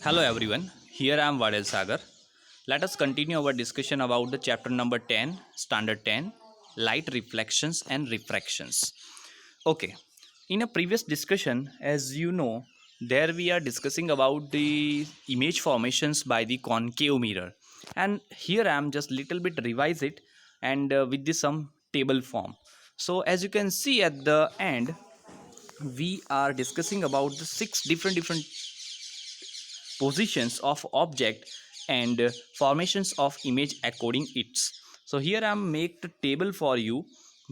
Hello everyone, here I am Vadel Sagar. Let us continue our discussion about the chapter number 10, standard 10, light reflections and refractions. Okay, in a previous discussion, as you know, there we are discussing about the image formations by the concave mirror. And here I am just little bit revise it and with this some table form. So as you can see at the end, we are discussing about the six different positions of object and formations of image according its. So here I am make the table for you,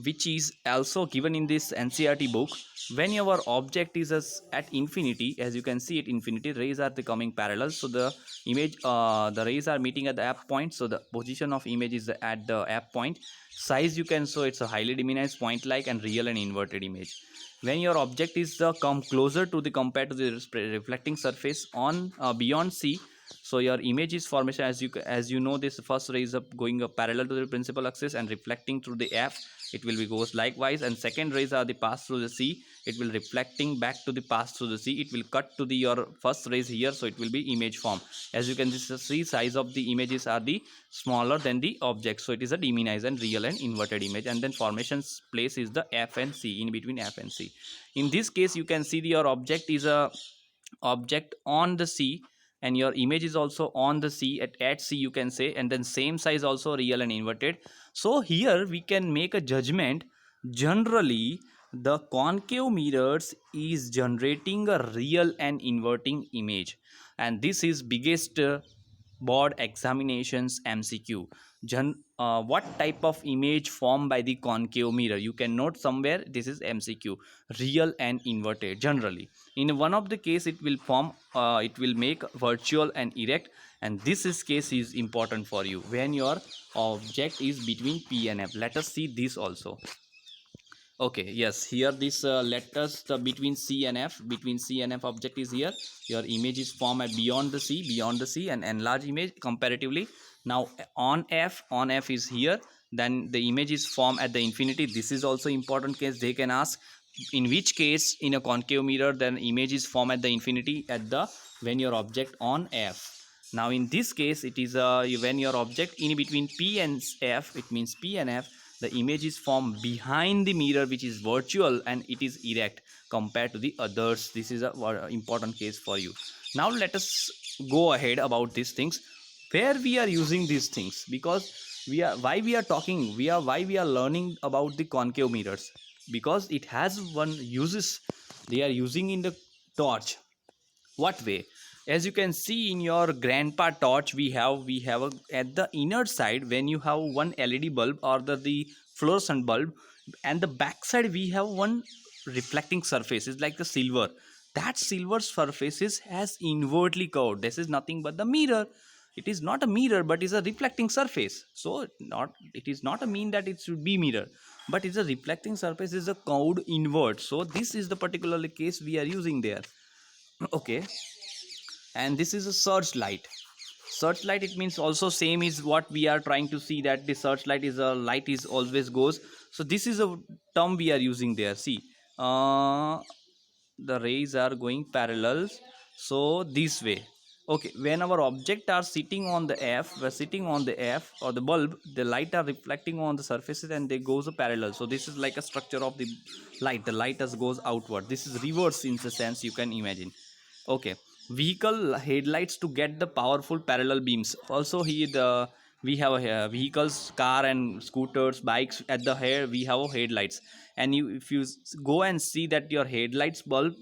which is also given in this NCERT book. When your object is at infinity, as you can see at infinity, rays are the coming parallel, so the image the rays are meeting at the app point, so the position of image is at the app point. Size you can show it's a highly diminished point like and real and inverted image. When your object is come closer to the compared to the reflecting surface on beyond C, so your image is formation, as you know, this first ray is up going up parallel to the principal axis and reflecting through the F, it will be goes likewise, and second rays are the pass through the C, it will reflecting back to the pass through the C, it will cut to the your first rays here, so it will be image form. As you can see, size of the images are the smaller than the object, so it is a diminished and real and inverted image, and then formations place is the F and C, in between F and C. In this case you can see your object is a object on the C, and your image is also on the C at C you can say, and then same size also real and inverted. So here we can make a judgment. Generally the concave mirrors is generating a real and inverting image, and this is biggest board examinations MCQ. What type of image formed by the concave mirror, you can note somewhere, this is MCQ, real and inverted. Generally in one of the case it will form it will make virtual and erect, and this is case is important for you when your object is between P and F. Let us see this also. Okay, yes, here this let us between C and F, between C and F object is here, your image is formed at beyond the C, beyond the C, and enlarge image comparatively. Now on F is here, then the image is formed at the infinity. This is also important case, they can ask in which case in a concave mirror then image is formed at the infinity at the when your object on F. Now in this case it is when your object in between P and F, it means P and F, the image is formed behind the mirror, which is virtual and it is erect compared to the others. This is a important case for you. Now let us go ahead about these things, where we are using these things, because we are why we are talking, why we are learning about the concave mirrors, because it has one uses. They are using in the torch. What way? As you can see in your grandpa torch, we have at the inner side, when you have one LED bulb or the fluorescent bulb, and the back side we have one reflecting surface, is like the silver. That silver surface is has inwardly curved. This is nothing but the mirror. It is not a mirror but is a reflecting surface. So not, it is not a mean that it should be mirror, but it's a reflecting surface is a curved inward. So this is the particular case we are using there. Okay, and this is a searchlight. Searchlight, it means also same is what we are trying to see, that the searchlight is a light is always goes. So this is a term we are using there. See, the rays are going parallels, so this way. Okay, when our object are sitting on the F, we're sitting on the F or the bulb, the light are reflecting on the surfaces and they goes a parallel. So this is like a structure of the light. The light as goes outward. This is reverse in the sense you can imagine. Okay, vehicle headlights to get the powerful parallel beams. Also here the we have vehicles, car and scooters, bikes, at the here we have headlights, and you if you go and see that your headlights bulb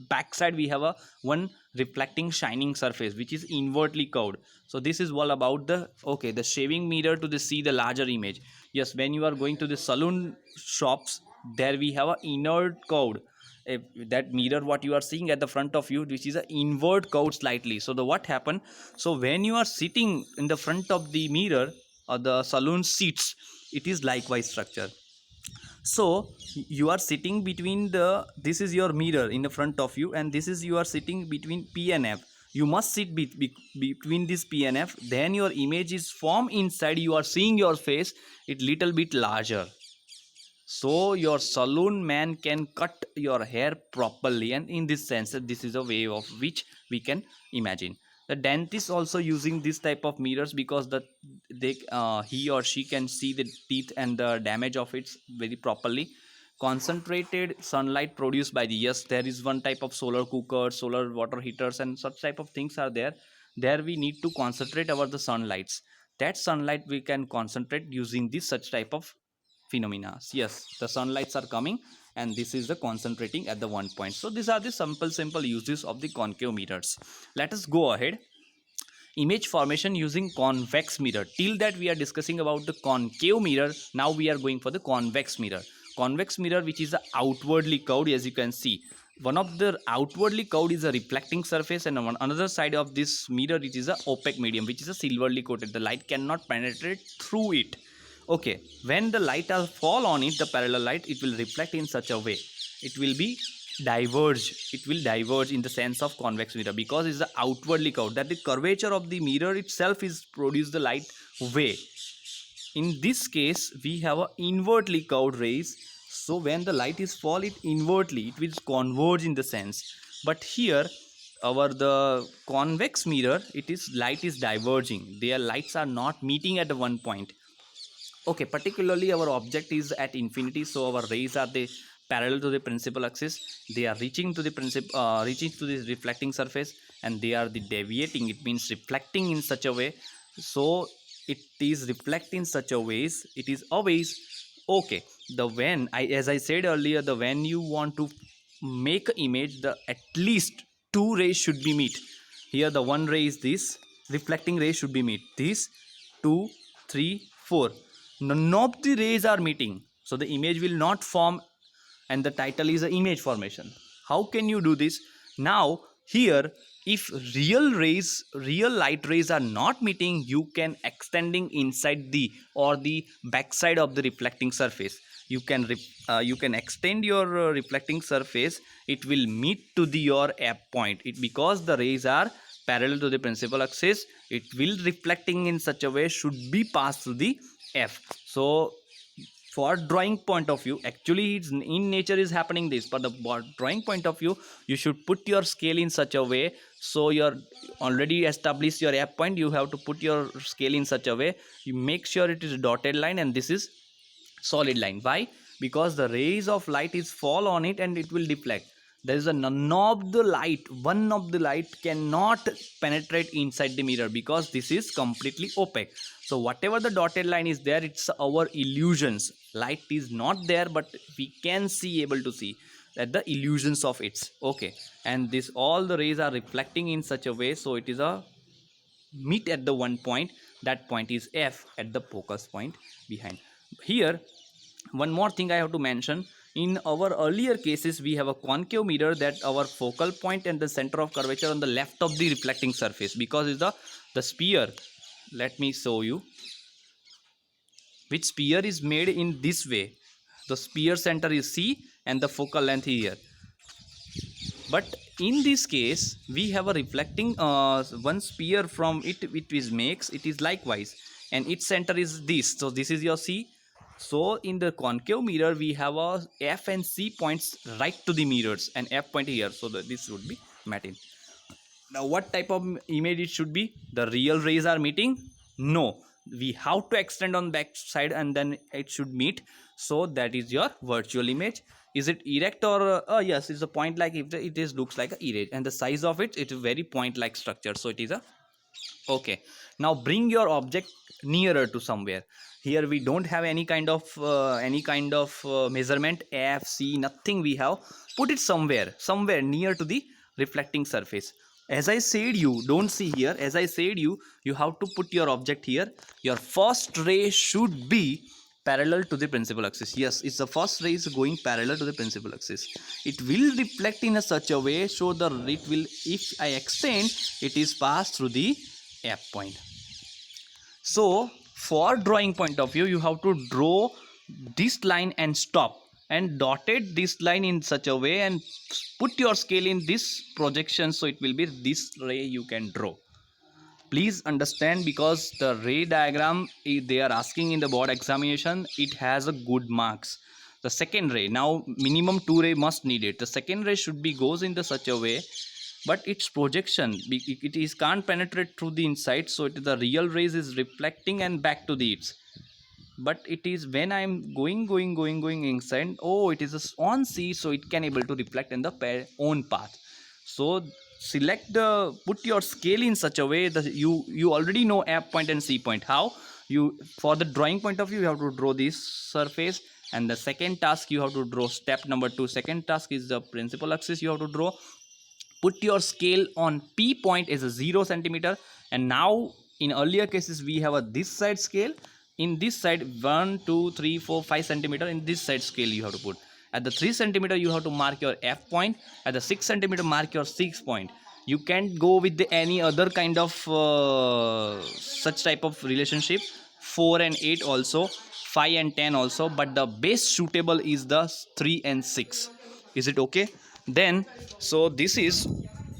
backside we have a one reflecting shining surface which is inwardly curved. So this is all about the, okay, the shaving mirror to the see the larger image. Yes, when you are going to the saloon shops, there we have a inward curved, if that mirror what you are seeing at the front of you, which is a inward curved slightly. So the what happened, so when you are sitting in the front of the mirror or the saloon seats, it is likewise structure. So you are sitting between the, this is your mirror in the front of you, and this is you are sitting between P and F. You must sit between this P and F, then your image is formed inside, you are seeing your face it little bit larger, so your saloon man can cut your hair properly. And in this sense, this is a way of which we can imagine. The dentist also using this type of mirrors because he or she can see the teeth and the damage of it very properly. Concentrated sunlight produced by the, yes, there is one type of solar cookers, solar water heaters, and such type of things are there. There we need to concentrate over the sunlights. That sunlight we can concentrate using this such type of phenomena. Yes, the sunlights are coming, and this is the concentrating at the one point. So these are the simple uses of the concave mirrors. Let us go ahead. Image formation using convex mirror. Till that we are discussing about the concave mirror. Now we are going for the convex mirror. Convex mirror, which is a outwardly curved, as you can see. One of the outwardly curved is a reflecting surface, and on another side of this mirror it is a opaque medium, which is a silverly coated. The light cannot penetrate through it. Okay, when the light will fall on it, the parallel light, it will reflect in such a way, it will be diverge in the sense of convex mirror, because it's the outwardly curved, that the curvature of the mirror itself is produce the light way. In this case we have a inwardly curved rays, so when the light is fall, it inwardly, it will converge in the sense. But here the convex mirror, it is light is diverging, their lights are not meeting at the one point. Okay, particularly our object is at infinity, so our rays are the parallel to the principal axis, they are reaching to the reaching to the reflecting surface, and they are the deviating, it means reflecting in such a way. So it is reflecting in such a ways, it is always okay. The when as I said earlier, the when you want to make an image, the at least two rays should be meet. Here the one ray is this, reflecting ray should be meet this, 2 3 4, none of the rays are meeting, so the image will not form, and the title is a image formation. How can you do this? Now here, if real light rays are not meeting, you can extending inside the or the backside of the reflecting surface, you can extend your reflecting surface, it will meet to the your F point, it because the rays are parallel to the principal axis, it will reflecting in such a way should be passed through the F. So for drawing point of view, actually it's in nature is happening this, but the drawing point of view, you should put your scale in such a way, so you're already established your F point, you have to put your scale in such a way, you make sure it is dotted line and this is solid line. Why? Because the rays of light is fall on it and it will deflect. There is a one of the light cannot penetrate inside the mirror, because this is completely opaque. So whatever the dotted line is there, it's our illusions, light is not there, but we can see, able to see that the illusions of its. Okay, and this all the rays are reflecting in such a way, so it is a meet at the one point, that point is F at the focus point behind. Here one more thing I have to mention, in our earlier cases we have a concave mirror, that our focal point and the center of curvature on the left of the reflecting surface, because it's the sphere. Let me show you, which sphere is made in this way, the sphere center is C and the focal length here. But in this case we have a reflecting one sphere from it, it is likewise, and its center is this, so this is your C. So in the concave mirror we have a F and C points right to the mirrors, and F point here, so this would be met in. Now what type of image it should be? The real rays are meeting? No, we have to extend on back side and then it should meet, so that is your virtual image. Is it erect or yes, it's a point like, if it is looks like a erect, and the size of it is a very point like structure, so it is a okay. Now bring your object nearer to somewhere. Here we don't have any kind of measurement, F, C, nothing we have. Put it somewhere near to the reflecting surface. As I said, you don't see here, as I said, you have to put your object here. Your first ray should be parallel to the principal axis. Yes, it's the first ray is going parallel to the principal axis. It will reflect in a such a way, so it will, if I extend, it is passed through the F point. So for drawing point of view, you have to draw this line and stop, and dotted this line in such a way and put your scale in this projection, so it will be this ray you can draw. Please understand, because the ray diagram they are asking in the board examination, it has a good marks. The second ray, now minimum 2 ray must need it. The second ray should be goes in the such a way, but its projection, it is can't penetrate through the inside, so the real rays is reflecting and back to the its. But it is when I'm going inside, oh, it is a on C, so it can able to reflect in the own path. So select the, put your scale in such a way that you already know F point and C point. How you, for the drawing point of view, you have to draw this surface, and the second task you have to draw step number 2, second task is the principal axis you have to draw. Put your scale on P point is a 0 centimeter, and now in earlier cases we have a this side scale. In this side 1 2 3 4 5 centimeter, in this side scale you have to put. At the 3 centimeter you have to mark your F point, at the 6 centimeter mark your 6 point. You can't go with any other kind of such type of relationship, 4 and 8 also, 5 and 10 also, but the best suitable is the 3 and 6. Is it okay? Then, so this is,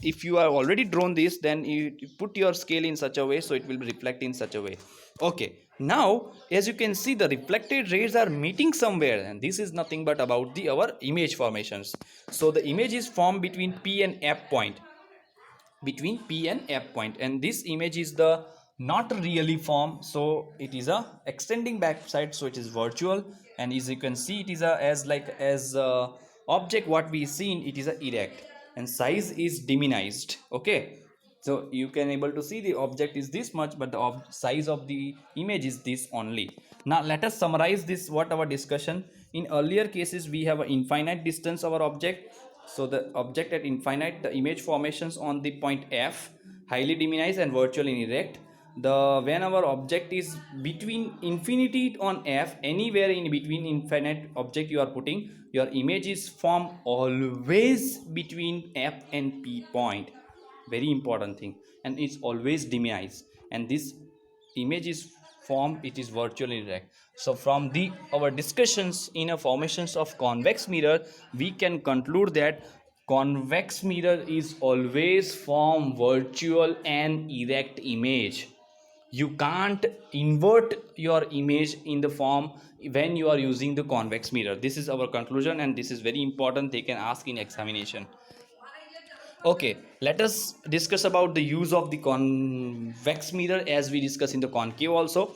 if you are already drawn this, then you put your scale in such a way so it will be reflect in such a way. Okay, now as you can see, the reflected rays are meeting somewhere, and this is nothing but about the our image formations. So the image is formed between P and F point, between P and F point, and this image is the not really formed, so it is a extending backside, so it is virtual. And as you can see, it is a as like as a object what we seen, it is a erect, and size is diminished. Okay, so you can able to see the object is this much, but the size of the image is this only. Now let us summarize this, what our discussion. In earlier cases we have an infinite distance of our object, so the object at infinite, the image formations on the point F highly diminished and virtually erect. The when our object is between infinity on F, anywhere in between infinite object you are putting, your image is formed always between F and P point. Very important thing, and it's always diminished, and this image is formed, it is virtually erect. So from the our discussions in a formations of convex mirror, we can conclude that convex mirror is always form virtual and erect image. You can't invert your image in the form when you are using the convex mirror. This is our conclusion, and this is very important, they can ask in examination. Okay, let us discuss about the use of the convex mirror as we discuss in the concave also.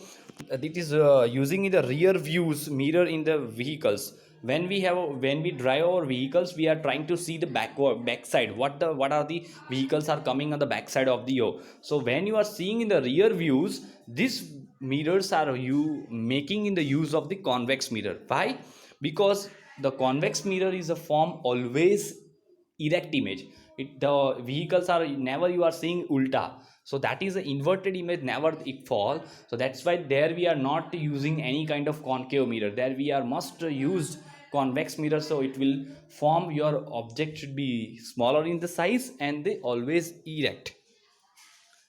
It is using in the rear views mirror in the vehicles. When we drive our vehicles, we are trying to see the backside. What are the vehicles are coming on the backside of the yo. So when you are seeing in the rear views, these mirrors are you making in the use of the convex mirror. Why? Because the convex mirror is a form always erect image. The vehicles are never you are seeing ulta, so that is an inverted image, never it fall. So that's why there we are not using any kind of concave mirror, there we are must use convex mirror, so it will form your object should be smaller in the size and they always erect,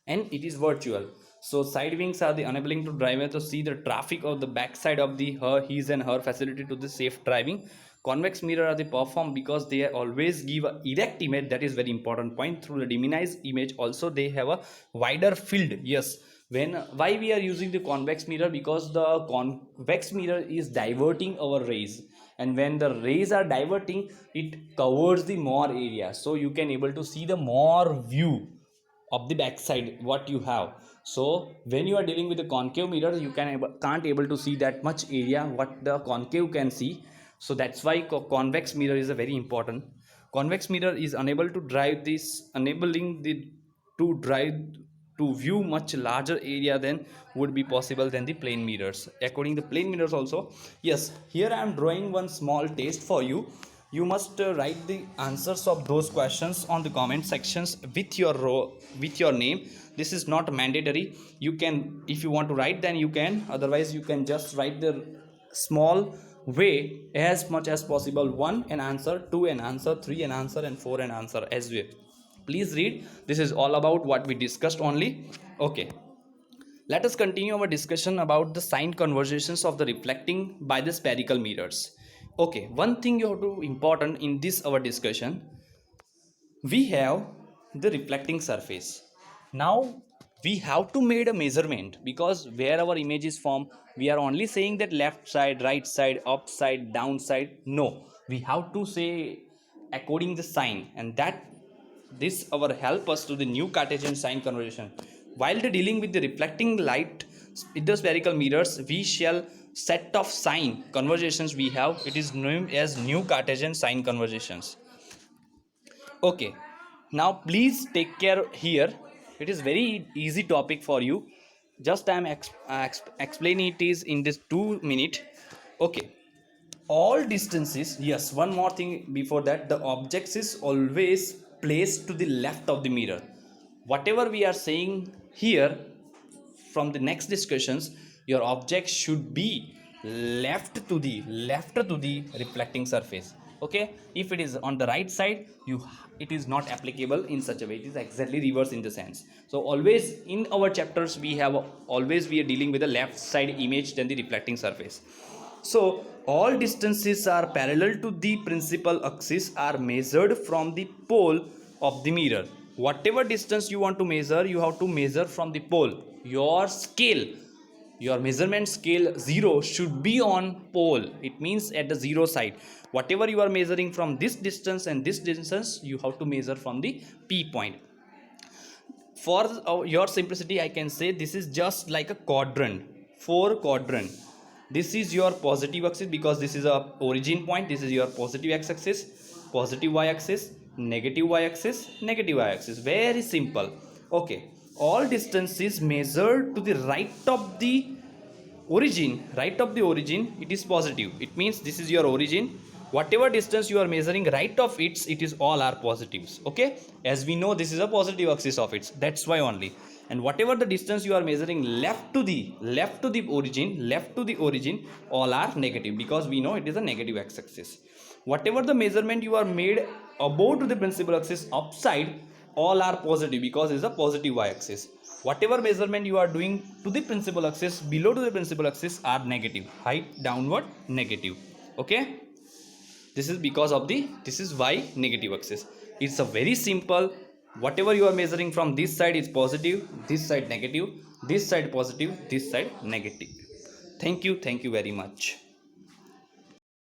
and it is virtual. So side wings are the enabling to driver to see the traffic of the backside of the her his and her facility to the safe driving. Convex mirror are the perform because they always give a erect image, that is very important point. Through the diminished image also they have a wider field. Yes, when why we are using the convex mirror, because the convex mirror is diverting our rays, and when the rays are diverting, it covers the more area, so you can able to see the more view of the backside what you have. So when you are dealing with the concave mirror, you can't able to see that much area what the concave can see. So that's why convex mirror is a very important. Convex mirror is unable to drive this, enabling the to drive to view much larger area than would be possible than the plane mirrors. According to plane mirrors also, yes, here I am drawing one small test for you. You must write the answers of those questions on the comment sections with your with your name. This is not mandatory, you can, if you want to write then you can, otherwise you can just write the small way as much as possible. 1 an answer, 2 an answer, 3 an answer, and 4 an answer as well. Please read, this is all about what we discussed only. Okay, let us continue our discussion about the sign conversions of the reflecting by the spherical mirrors. Okay, one thing you have to important in this our discussion, we have the reflecting surface. Now we have to made a measurement, because where our image is formed, we are only saying that left side, right side, up side, down side. No, we have to say according the sign, and that This our help us to the new Cartesian sign conversation. While the dealing with the reflecting light in the spherical mirrors, we shall set of sign conversations we have. It is known as new Cartesian sign conversations. Okay, now please take care here. It is very easy topic for you. Just I am explaining it is in this 2 minute. Okay, all distances, yes, one more thing before that, the objects is always placed to the left of the mirror. Whatever we are saying here, from the next discussions, your object should be left to the reflecting surface. Okay, if it is on the right side, it is not applicable in such a way, it is exactly reverse in the sense. So always in our chapters we have always we are dealing with the left side image than the reflecting surface. So all distances are parallel to the principal axis are measured from the pole of the mirror. Whatever distance you want to measure, you have to measure from the pole. Your scale, your measurement scale 0 should be on pole. It means at the 0 side. Whatever you are measuring from this distance and this distance, you have to measure from the P point. For your simplicity, I can say this is just like a quadrant, 4 quadrant. This is your positive axis because this is a origin point. This is your positive x-axis, positive y-axis, negative y-axis, negative y-axis. Very simple. Okay, all distance is measured to the right of the origin. Right of the origin, it is positive. It means this is your origin. Whatever distance you are measuring right of it is all are positives. Okay, as we know this is a positive axis of it, that's why only. And whatever the distance you are measuring left to the origin, all are negative because we know it is a negative x-axis. Whatever the measurement you are made above to the principal axis upside, all are positive because it is a positive y-axis. Whatever measurement you are doing to the principal axis below to the principal axis are negative, height downward negative. Okay, this is because of this is why negative axis. It's a very simple. Whatever you are measuring from this side is positive, this side negative, this side positive, this side negative. Thank you very much.